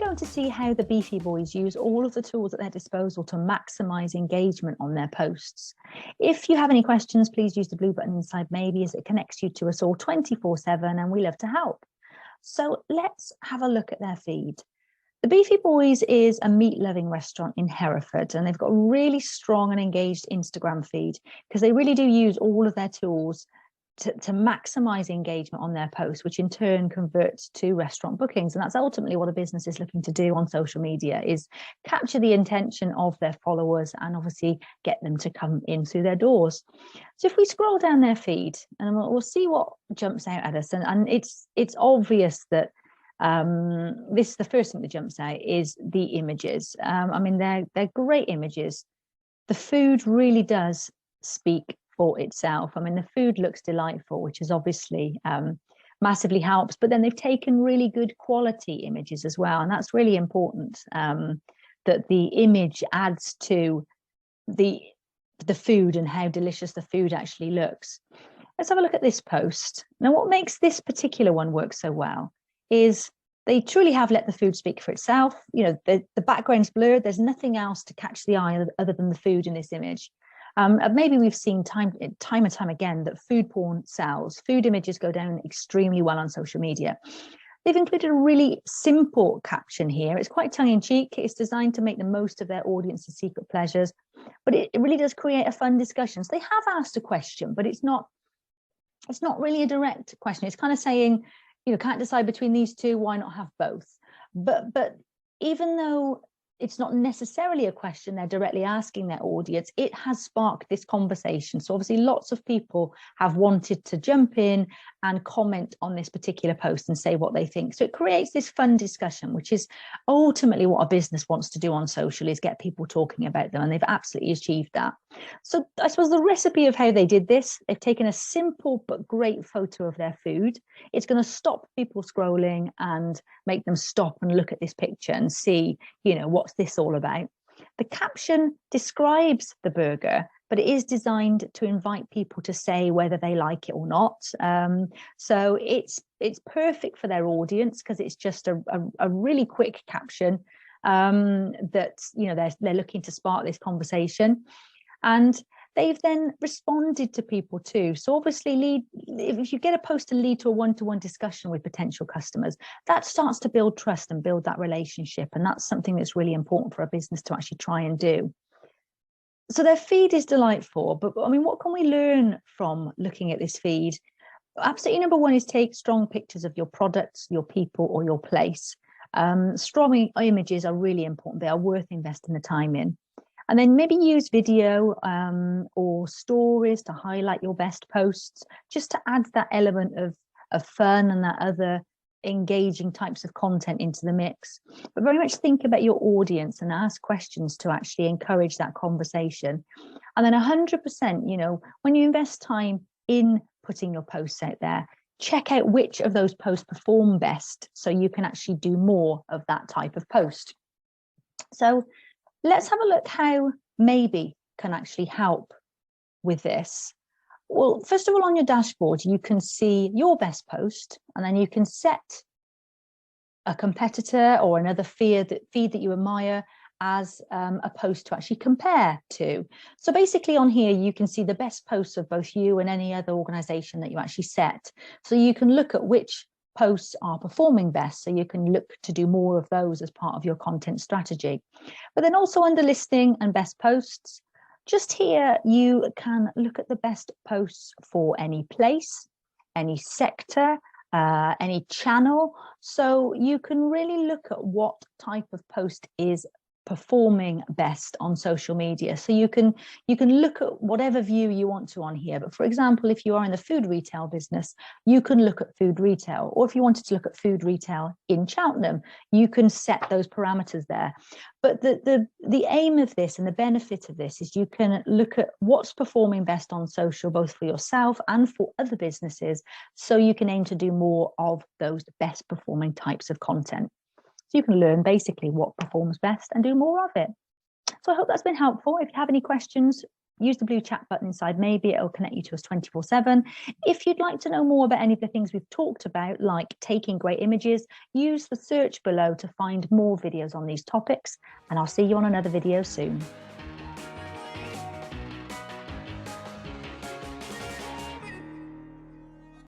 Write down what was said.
going to see how the Beefy Boys use all of the tools at their disposal to maximise engagement on their posts. If you have any questions, please use the blue button inside Maybe, as it connects you to us all 24/7, and we love to help. So let's have a look at their feed. The Beefy Boys is a meat-loving restaurant in Hereford, and they've got a really strong and engaged Instagram feed because they really do use all of their tools to maximise engagement on their posts, which in turn converts to restaurant bookings. And that's ultimately what a business is looking to do on social media, is capture the intention of their followers and obviously get them to come in through their doors. So if we scroll down their feed, and we'll see what jumps out at us, and it's obvious that this, the first thing that jumps out is the images. I mean, they're great images. The food really does speak for itself. I mean, the food looks delightful, which is obviously massively helps, but then they've taken really good quality images as well, and that's really important, that the image adds to the food and how delicious the food actually looks. Let's have a look at this post. Now, what makes this particular one work so well is they truly have let the food speak for itself. You know, the background's blurred, there's nothing else to catch the eye other than the food in this image. Maybe we've seen time and time again that food porn sells. Food images go down extremely well on social media. They've included a really simple caption here. It's quite tongue-in-cheek. It's designed to make the most of their audience's secret pleasures, but it really does create a fun discussion. So they have asked a question, but it's not really a direct question. It's kind of saying, you know, can't decide between these two, why not have both? But even though it's not necessarily a question they're directly asking their audience, it has sparked this conversation. So obviously lots of people have wanted to jump in and comment on this particular post and say what they think. So it creates this fun discussion, which is ultimately what a business wants to do on social, is get people talking about them, and they've absolutely achieved that. So I suppose the recipe of how they did this, they've taken a simple but great photo of their food. It's going to stop people scrolling and make them stop and look at this picture and see, you know, what's this all about. The caption describes the burger, but it is designed to invite people to say whether they like it or not. So it's perfect for their audience because it's just a really quick caption that, you know, they're looking to spark this conversation. And they've then responded to people too. So obviously, if you get a post to lead to a one-to-one discussion with potential customers, that starts to build trust and build that relationship. And that's something that's really important for a business to actually try and do. So their feed is delightful, but I mean, what can we learn from looking at this feed? Absolutely, number one is take strong pictures of your products, your people, or your place. Strong images are really important. They are worth investing the time in. And then maybe use video or stories to highlight your best posts, just to add that element of fun and that other engaging types of content into the mix. But very much think about your audience and ask questions to actually encourage that conversation. And then 100%, you know, when you invest time in putting your posts out there, check out which of those posts perform best so you can actually do more of that type of post. So let's have a look how Maybe can actually help with this. Well, first of all, on your dashboard, you can see your best post, and then you can set a competitor or another feed that you admire as a post to actually compare to. So basically on here, you can see the best posts of both you and any other organization that you actually set. So you can look at which posts are performing best, so you can look to do more of those as part of your content strategy. But then also under listing and best posts, just here you can look at the best posts for any place, any sector, any channel. So you can really look at what type of post is performing best on social media. So you can look at whatever view you want to on here. But for example, if you are in the food retail business, you can look at food retail. Or if you wanted to look at food retail in Cheltenham, you can set those parameters there. But the aim of this and the benefit of this is you can look at what's performing best on social, both for yourself and for other businesses, so you can aim to do more of those best performing types of content. So you can learn basically what performs best and do more of it. So I hope that's been helpful. If you have any questions, use the blue chat button inside Maybe. It'll connect you to us 24/7. If you'd like to know more about any of the things we've talked about, like taking great images, use the search below to find more videos on these topics, and I'll see you on another video soon.